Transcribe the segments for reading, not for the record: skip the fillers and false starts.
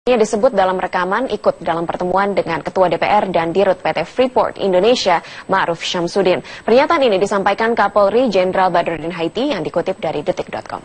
Ia disebut dalam rekaman ikut dalam pertemuan dengan Ketua DPR dan Dirut PT Freeport Indonesia, Ma'ruf Syamsuddin. Pernyataan ini disampaikan Kapolri Jenderal Badrodin Haiti yang dikutip dari detik.com.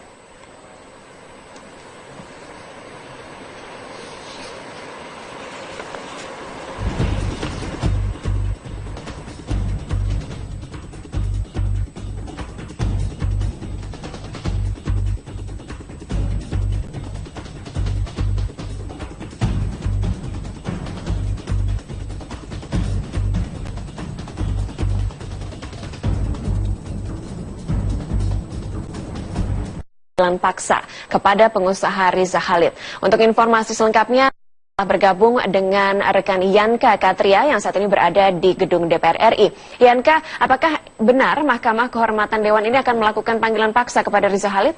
Paksa kepada pengusaha Riza Khalid. Untuk informasi selengkapnya bergabung dengan rekan Yanka Katria yang saat ini berada di gedung DPR RI. Yanka, apakah benar Mahkamah Kehormatan Dewan ini akan melakukan panggilan paksa kepada Riza Khalid?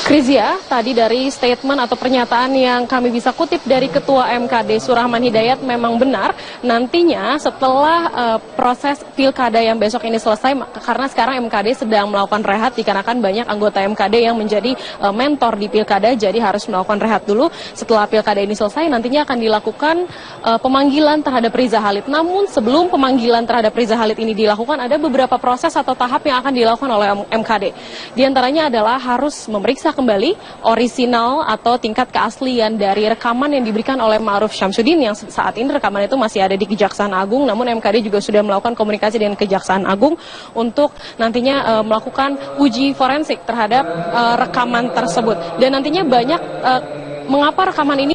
Krizia, tadi dari statement atau pernyataan yang kami bisa kutip dari Ketua MKD Surahman Hidayat memang benar. Nantinya setelah proses pilkada yang besok ini selesai, karena sekarang MKD sedang melakukan rehat dikarenakan banyak anggota MKD yang menjadi mentor di pilkada, jadi harus melakukan rehat dulu. Setelah pilkada ini selesai, nantinya akan dilakukan pemanggilan terhadap Riza Khalid. Namun sebelum pemanggilan terhadap Riza Khalid ini dilakukan, ada beberapa proses atau tahap yang akan dilakukan oleh MKD. Di antaranya adalah harus memeriksa kembali orisinal atau tingkat keaslian dari rekaman yang diberikan oleh Ma'ruf Syamsuddin yang saat ini rekaman itu masih ada di Kejaksaan Agung, namun MKD juga sudah melakukan komunikasi dengan Kejaksaan Agung untuk nantinya melakukan uji forensik terhadap rekaman tersebut. Dan nantinya banyak mengapa rekaman ini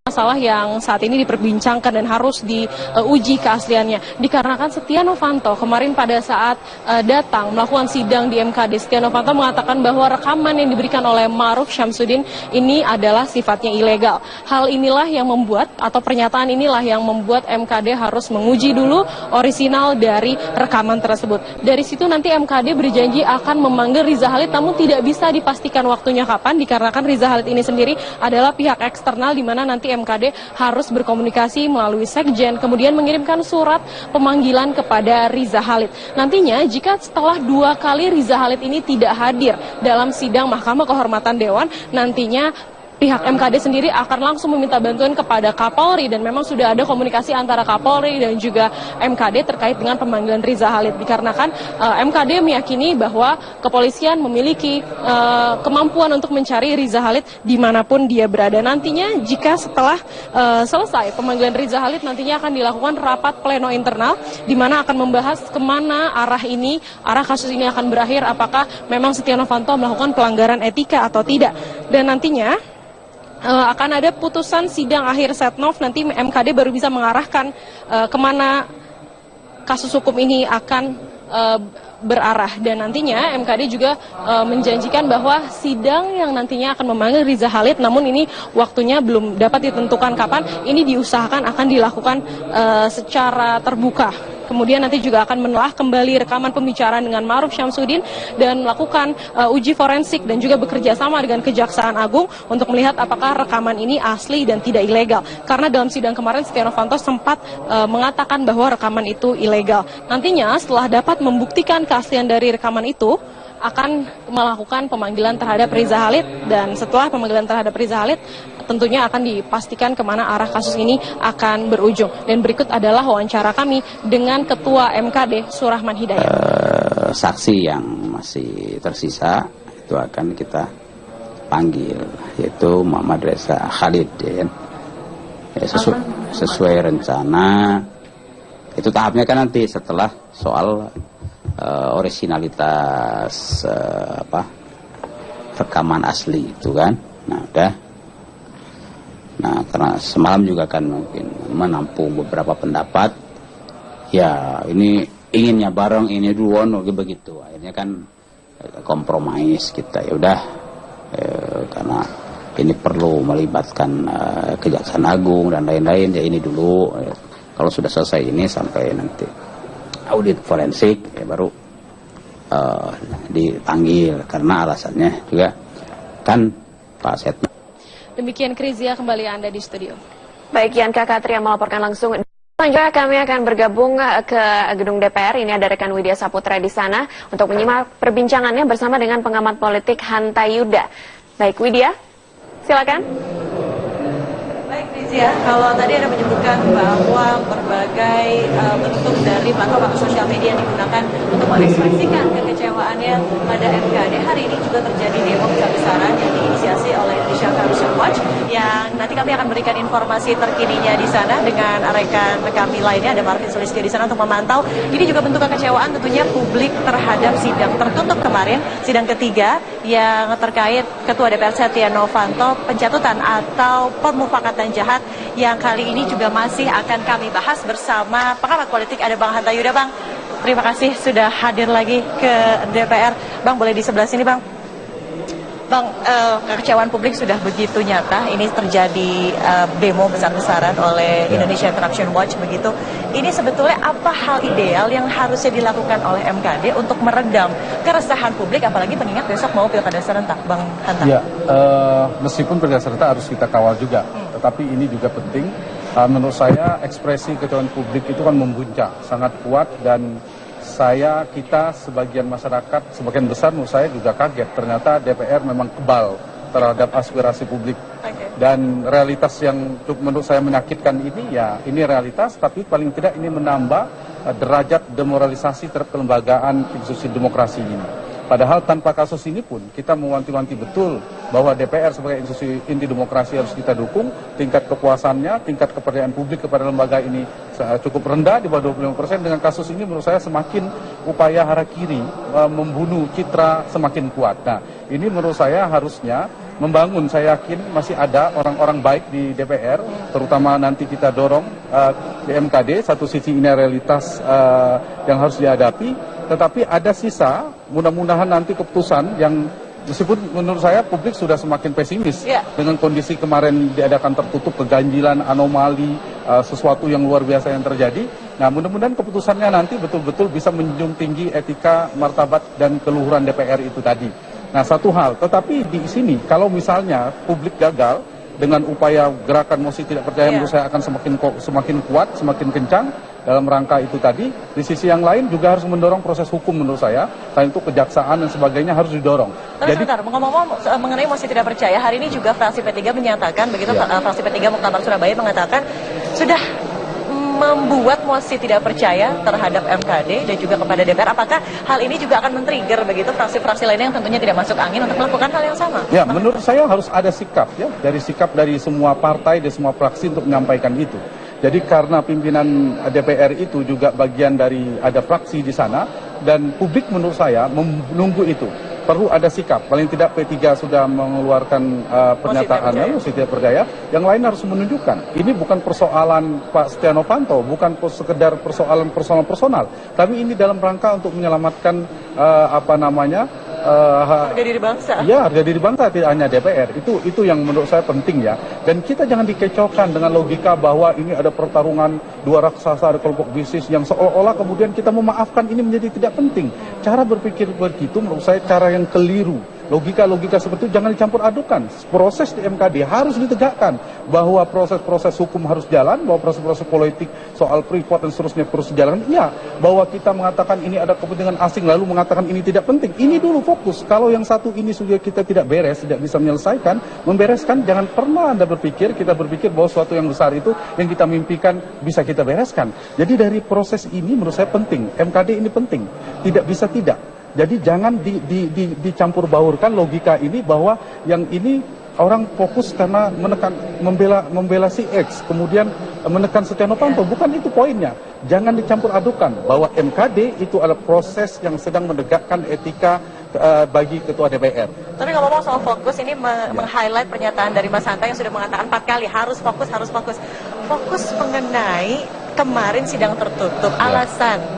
masalah yang saat ini diperbincangkan dan harus diuji keasliannya. Dikarenakan Setia Novanto kemarin pada saat datang melakukan sidang di MKD, Setia Novanto mengatakan bahwa rekaman yang diberikan oleh Ma'ruf Syamsuddin ini adalah sifatnya ilegal. Hal inilah yang membuat, atau pernyataan inilah yang membuat MKD harus menguji dulu orisinal dari rekaman tersebut. Dari situ nanti MKD berjanji akan memanggil Riza Khalid, namun tidak bisa dipastikan waktunya kapan, dikarenakan Riza Khalid ini sendiri adalah pihak eksternal di mana nanti MKD harus berkomunikasi melalui sekjen, kemudian mengirimkan surat pemanggilan kepada Riza Khalid. Nantinya jika setelah 2 kali Riza Khalid ini tidak hadir dalam sidang Mahkamah Kehormatan Dewan, nantinya pihak MKD sendiri akan langsung meminta bantuan kepada Kapolri, dan memang sudah ada komunikasi antara Kapolri dan juga MKD terkait dengan pemanggilan Riza Khalid, dikarenakan MKD meyakini bahwa kepolisian memiliki kemampuan untuk mencari Riza Khalid dimanapun dia berada. Nantinya jika setelah selesai pemanggilan Riza Khalid, nantinya akan dilakukan rapat pleno internal di mana akan membahas kemana arah kasus ini akan berakhir, apakah memang Setia Novanto melakukan pelanggaran etika atau tidak. Dan nantinya akan ada putusan sidang akhir setnov, nanti MKD baru bisa mengarahkan kemana kasus hukum ini akan berarah. Dan nantinya MKD juga menjanjikan bahwa sidang yang nantinya akan memanggil Riza Khalid, namun ini waktunya belum dapat ditentukan kapan, ini diusahakan akan dilakukan secara terbuka. Kemudian nanti juga akan menelaah kembali rekaman pembicaraan dengan Ma'ruf Syamsuddin dan melakukan uji forensik dan juga bekerja sama dengan Kejaksaan Agung untuk melihat apakah rekaman ini asli dan tidak ilegal. Karena dalam sidang kemarin Setia Novanto sempat mengatakan bahwa rekaman itu ilegal. Nantinya setelah dapat membuktikan keaslian dari rekaman itu, akan melakukan pemanggilan terhadap Riza Khalid, dan setelah pemanggilan terhadap Riza Khalid tentunya akan dipastikan kemana arah kasus ini akan berujung. Dan berikut adalah wawancara kami dengan Ketua MKD Surahman Hidayat. Saksi yang masih tersisa itu akan kita panggil, yaitu Muhammad Riza Khalid, ya. Sesuai rencana itu tahapnya kan nanti setelah soal orisinalitas rekaman asli itu kan. Nah udah, karena semalam juga kan mungkin menampung beberapa pendapat, ya ini inginnya bareng, ini duluan begitu, akhirnya kan kompromis kita, ya udah karena ini perlu melibatkan Kejaksaan Agung dan lain-lain, ya ini dulu, kalau sudah selesai ini sampai nanti audit forensik ya baru dipanggil, karena alasannya juga kan Pak Setnov. Demikian Krizia, kembali Anda di studio. Baik, Yanka Katria melaporkan langsung. Selanjutnya kami akan bergabung ke gedung DPR. Ini ada rekan Widya Saputra di sana untuk menyimak perbincangannya bersama dengan pengamat politik Hanta Yuda. Baik, Widya, silakan. Baik, Rizia, kalau tadi Anda menyebutkan bahwa berbagai bentuk dari platform atau sosial media yang digunakan untuk mengekspresikan kekecewaannya pada MKD, hari ini juga terjadi demo besar-besaran yang diinisiasi oleh Indonesia Corruption Watch, yang nanti kami akan berikan informasi terkininya di sana dengan rekan kami lainnya, ada Marvin Sulistyo di sana untuk memantau. Ini juga bentuk kekecewaan tentunya publik terhadap sidang tertutup kemarin, sidang ketiga yang terkait Ketua DPR Setia Novanto, pencatutan atau permufakatan jahat, yang kali ini juga masih akan kami bahas bersama pengamat politik, ada Bang Hanta Yuda. Bang, terima kasih sudah hadir lagi ke DPR. Bang, boleh di sebelah sini, Bang. Bang, kekecewaan publik sudah begitu nyata. Ini terjadi demo besar-besaran oleh Indonesia Corruption Watch begitu. Ini sebetulnya apa hal ideal yang harusnya dilakukan oleh MKD untuk meredam keresahan publik, apalagi mengingat besok mau pilkada serentak, Bang Hanta? Ya, meskipun pilkada serentak harus kita kawal juga, tetapi ini juga penting. Menurut saya ekspresi kekecewaan publik itu kan membuncah, sangat kuat, dan kita sebagian masyarakat, sebagian besar menurut saya juga kaget. Ternyata DPR memang kebal terhadap aspirasi publik. Dan realitas yang menurut saya menyakitkan ini, ya ini realitas, tapi paling tidak ini menambah derajat demoralisasi terhadap kelembagaan institusi demokrasi ini. Padahal tanpa kasus ini pun kita mewanti-wanti betul bahwa DPR sebagai institusi inti demokrasi harus kita dukung. Tingkat kepuasannya, tingkat kepercayaan publik kepada lembaga ini cukup rendah, di bawah 25%. Dengan kasus ini menurut saya semakin upaya harakiri membunuh citra semakin kuat. Nah, ini menurut saya harusnya membangun. Saya yakin masih ada orang-orang baik di DPR, terutama nanti kita dorong di MKD. Satu sisi ini realitas yang harus dihadapi, tetapi ada sisa, mudah-mudahan nanti keputusan yang meskipun menurut saya publik sudah semakin pesimis dengan kondisi kemarin diadakan tertutup, keganjilan, anomali, sesuatu yang luar biasa yang terjadi. Nah, mudah-mudahan keputusannya nanti betul-betul bisa menjunjung tinggi etika, martabat, dan keluhuran DPR itu tadi. Nah, satu hal, tetapi di sini kalau misalnya publik gagal dengan upaya gerakan mosi tidak percaya, menurut saya akan semakin kuat, semakin kencang dalam rangka itu tadi. Di sisi yang lain juga harus mendorong proses hukum menurut saya, selain itu kejaksaan dan sebagainya harus didorong. Tapi sebentar, ngomong-ngomong mengenai mosi tidak percaya, hari ini juga fraksi P3 menyatakan, begitu fraksi P3 Muktamar Surabaya mengatakan sudah membuat mosi tidak percaya terhadap MKD dan juga kepada DPR. Apakah hal ini juga akan men-trigger begitu fraksi-fraksi lainnya yang tentunya tidak masuk angin untuk melakukan hal yang sama? Ya, menurut saya harus ada sikap dari semua partai, dari semua fraksi untuk menyampaikan itu. Jadi karena pimpinan DPR itu juga bagian dari ada fraksi di sana, dan publik menurut saya menunggu itu. Perlu ada sikap, paling tidak P3 sudah mengeluarkan pernyataannya, mosi tidak percaya. Yang lain harus menunjukkan, ini bukan persoalan Pak Setia Novanto, bukan sekedar persoalan personal, tapi ini dalam rangka untuk menyelamatkan harga diri bangsa. Ya, harga diri bangsa, tidak hanya DPR. Itu yang menurut saya penting ya. Dan kita jangan dikecohkan dengan logika bahwa ini ada pertarungan dua raksasa, ada kelompok bisnis yang seolah-olah kemudian kita memaafkan ini menjadi tidak penting. Cara berpikir begitu menurut saya cara yang keliru. Logika-logika seperti itu jangan dicampur adukan. Proses di MKD harus ditegakkan bahwa proses-proses hukum harus jalan, bahwa proses-proses politik soal Freeport dan seterusnya terus jalan. Iya, bahwa kita mengatakan ini ada kepentingan asing lalu mengatakan ini tidak penting. Ini dulu fokus. Kalau yang satu ini sudah kita tidak beres, tidak bisa menyelesaikan, membereskan, jangan pernah Anda kita berpikir bahwa sesuatu yang besar itu yang kita mimpikan bisa kita bereskan. Jadi dari proses ini menurut saya penting. MKD ini penting. Tidak bisa tidak. Jadi jangan dicampur baurkan logika ini bahwa yang ini orang fokus karena membela si X, kemudian menekan Setia Novanto. Bukan itu poinnya. Jangan dicampur adukan bahwa MKD itu adalah proses yang sedang menegakkan etika bagi Ketua DPR. Tapi ngomong soal fokus, ini meng-highlight pernyataan dari Mas Hanta yang sudah mengatakan 4 kali harus fokus. Fokus mengenai kemarin sidang tertutup.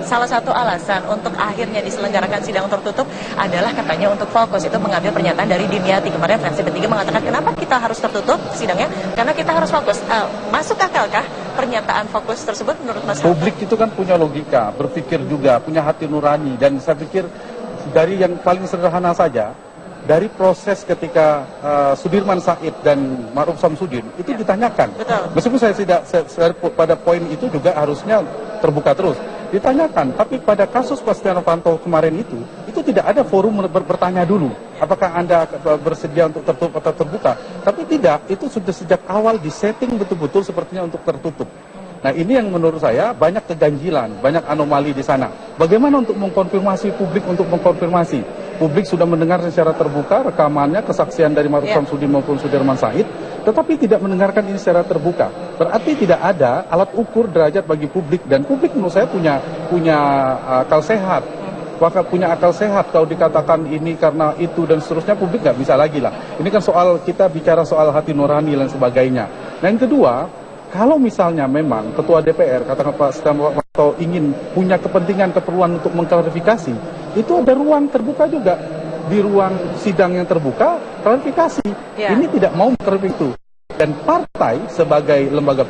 Salah satu alasan untuk akhirnya diselenggarakan sidang tertutup adalah katanya untuk fokus. Itu mengambil pernyataan dari Dimyati. Kemarin fraksi P3 mengatakan kenapa kita harus tertutup sidangnya? Karena kita harus fokus. Masuk akalkah pernyataan fokus tersebut menurut Mas Hanta? Publik itu kan punya logika, berpikir juga, punya hati nurani. Dan saya pikir dari yang paling sederhana saja, dari proses ketika Sudirman Said dan Ma'ruf Samsudin itu ditanyakan. Betul. Meskipun saya tidak pada poin itu juga harusnya terbuka terus. Ditanyakan, tapi pada kasus Pak Setia Novanto kemarin itu tidak ada forum bertanya dulu. Apakah Anda bersedia untuk tertutup atau terbuka? Tapi tidak, itu sudah sejak awal disetting betul-betul sepertinya untuk tertutup. Nah, ini yang menurut saya banyak keganjilan, banyak anomali di sana. Bagaimana untuk mengkonfirmasi publik untuk mengkonfirmasi? Publik sudah mendengar secara terbuka rekamannya, kesaksian dari Ma'ruf Samsudin maupun Sudirman Said, tetapi tidak mendengarkan ini secara terbuka. Berarti tidak ada alat ukur derajat bagi publik, dan publik menurut saya punya akal sehat. Maka punya akal sehat kalau dikatakan ini karena itu dan seterusnya, publik nggak bisa lagi lah. Ini kan soal, kita bicara soal hati nurani dan sebagainya. Nah, yang kedua, kalau misalnya memang Ketua DPR, katakan Pak Setia Novanto ingin punya kepentingan, keperluan untuk mengklarifikasi, itu ada ruang terbuka juga. Di ruang sidang yang terbuka, klarifikasi. Ini tidak mau mengklarifikasi itu. Dan partai sebagai lembaga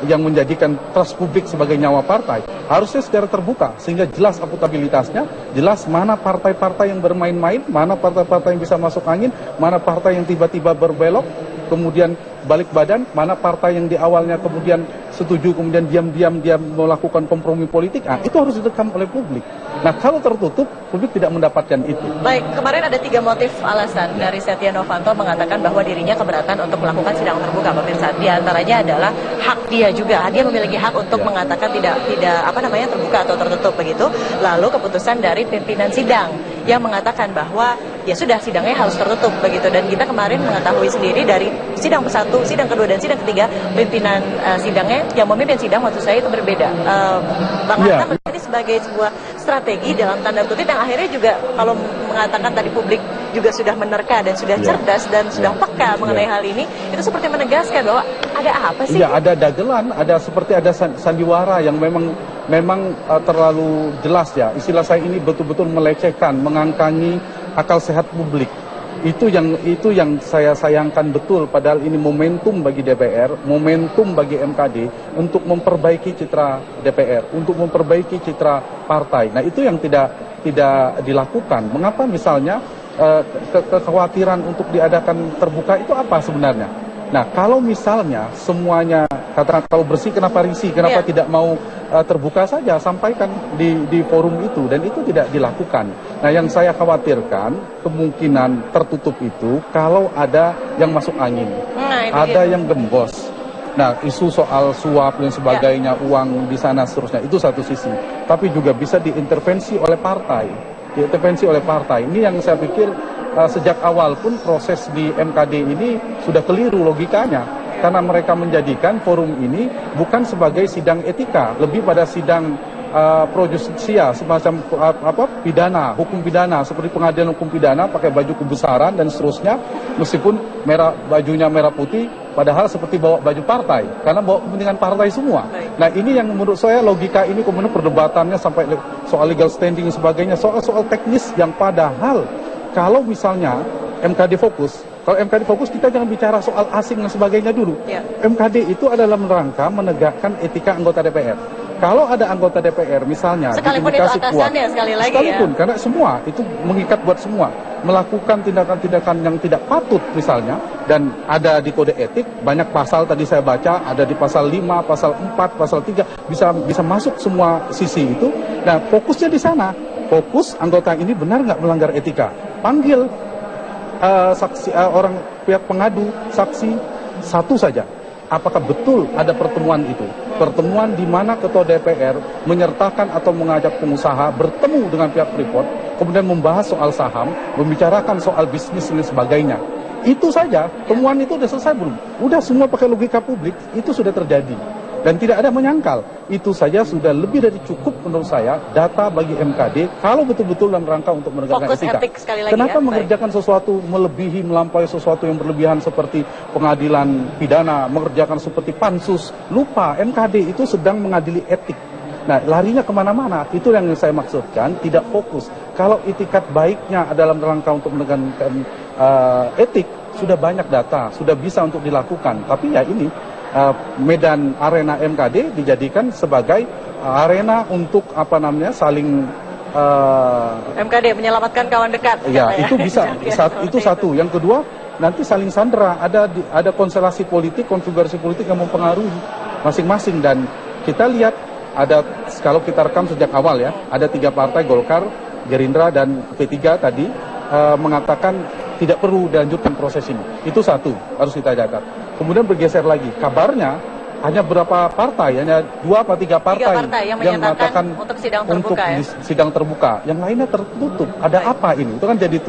yang menjadikan trust publik sebagai nyawa partai, harusnya secara terbuka sehingga jelas akuntabilitasnya, jelas mana partai-partai yang bermain-main, mana partai-partai yang bisa masuk angin, mana partai yang tiba-tiba berbelok, kemudian balik badan, mana partai yang di awalnya kemudian setuju, kemudian diam-diam dia melakukan kompromi politik. Itu harus direkam oleh publik. Nah, kalau tertutup, publik tidak mendapatkan itu. Baik, kemarin ada 3 motif alasan dari Setia Novanto mengatakan bahwa dirinya keberatan untuk melakukan sidang terbuka, pemirsa. Di antaranya adalah hak dia juga. Dia memiliki hak untuk mengatakan tidak terbuka atau tertutup begitu. Lalu keputusan dari pimpinan sidang yang mengatakan bahwa ya sudah, sidangnya harus tertutup begitu. Dan kita kemarin mengetahui sendiri dari sidang ke-1, sidang ke-2 dan sidang ke-3, pimpinan sidangnya yang memimpin sidang maksud saya itu berbeda. Bang Hatta melihat ini sebagai sebuah strategi dalam tanda kutip yang akhirnya juga kalau mengatakan tadi publik juga sudah menerka dan sudah cerdas dan sudah peka mengenai hal ini, itu seperti menegaskan bahwa ada apa sih? Ya, ada dagelan, seperti ada sandiwara yang memang terlalu jelas ya. Istilah saya ini betul-betul melecehkan, mengangkangi akal sehat publik. Itu yang saya sayangkan betul, padahal ini momentum bagi DPR, momentum bagi MKD untuk memperbaiki citra DPR, untuk memperbaiki citra partai. Nah, itu yang tidak dilakukan. Mengapa misalnya kekhawatiran untuk diadakan terbuka itu apa sebenarnya? Nah, kalau misalnya semuanya katakan kalau bersih kenapa risih, kenapa tidak mau terbuka saja, sampaikan di forum itu, dan itu tidak dilakukan. Nah, yang saya khawatirkan kemungkinan tertutup itu kalau ada yang masuk angin, ada yang gembos. Nah, isu soal suap dan sebagainya, uang di sana seterusnya, itu satu sisi. Tapi juga bisa diintervensi oleh partai. Ini yang saya pikir sejak awal pun proses di MKD ini sudah keliru logikanya. Karena mereka menjadikan forum ini bukan sebagai sidang etika, lebih pada sidang pro justisia, semacam pidana, hukum pidana, seperti pengadilan hukum pidana pakai baju kebesaran dan seterusnya, meskipun bajunya merah putih, padahal seperti bawa baju partai, karena bawa kepentingan partai semua. Nah, ini yang menurut saya logika ini kemudian perdebatannya sampai soal legal standing dan sebagainya, soal teknis yang padahal kalau misalnya MKD fokus, kalau MKD fokus kita jangan bicara soal asing dan sebagainya dulu. MKD itu adalah rangka menegakkan etika anggota DPR. Kalau ada anggota DPR misalnya sekalipun itu atasannya sekalipun, karena semua itu mengikat buat semua melakukan tindakan-tindakan yang tidak patut misalnya, dan ada di kode etik banyak pasal tadi saya baca, ada di pasal 5, pasal 4, pasal 3 bisa masuk semua sisi itu. Nah, fokusnya di sana. Fokus anggota ini benar nggak melanggar etika. Panggil saksi, orang pihak pengadu, saksi satu saja. Apakah betul ada pertemuan itu? Pertemuan di mana Ketua DPR menyertakan atau mengajak pengusaha bertemu dengan pihak Freeport, kemudian membahas soal saham, membicarakan soal bisnis dan sebagainya. Itu saja, temuan itu sudah selesai belum? Udah semua pakai logika publik, itu sudah terjadi. Dan tidak ada menyangkal. Itu saja sudah lebih dari cukup menurut saya data bagi MKD kalau betul-betul dalam rangka untuk menegakkan etika. Kenapa mengerjakan sesuatu melebihi, melampaui sesuatu yang berlebihan seperti pengadilan pidana, mengerjakan seperti pansus. Lupa, MKD itu sedang mengadili etik. Nah, larinya kemana-mana, itu yang saya maksudkan, tidak fokus. Kalau itikat baiknya dalam rangka untuk menegakkan etik, sudah banyak data, sudah bisa untuk dilakukan. Tapi ya ini, medan arena MKD dijadikan sebagai arena untuk saling MKD menyelamatkan kawan dekat. Ya, itu bisa. Itu satu. Yang kedua, nanti saling sandera. Ada konstelasi politik, konfigurasi politik yang mempengaruhi masing-masing. Dan kita lihat kalau kita rekam sejak awal ya, ada 3 partai, Golkar, Gerindra dan P3 tadi, mengatakan tidak perlu dilanjutkan proses ini. Itu satu, harus kita jaga. Kemudian bergeser lagi, kabarnya hanya berapa partai, hanya 2 atau 3 partai yang menyatakan untuk sidang terbuka, Yang lainnya tertutup. Ada apa ini? Itu kan jadi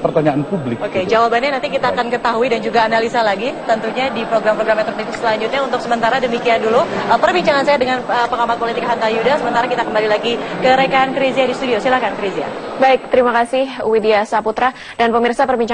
pertanyaan publik. Oke, jawabannya nanti kita akan ketahui dan juga analisa lagi tentunya di program-program Metro TV selanjutnya. Untuk sementara demikian dulu perbincangan saya dengan pengamat politik Hanta Yuda. Sementara kita kembali lagi ke rekan Krizia di studio. Silakan Krizia. Baik, terima kasih Widya Saputra dan pemirsa perbincangan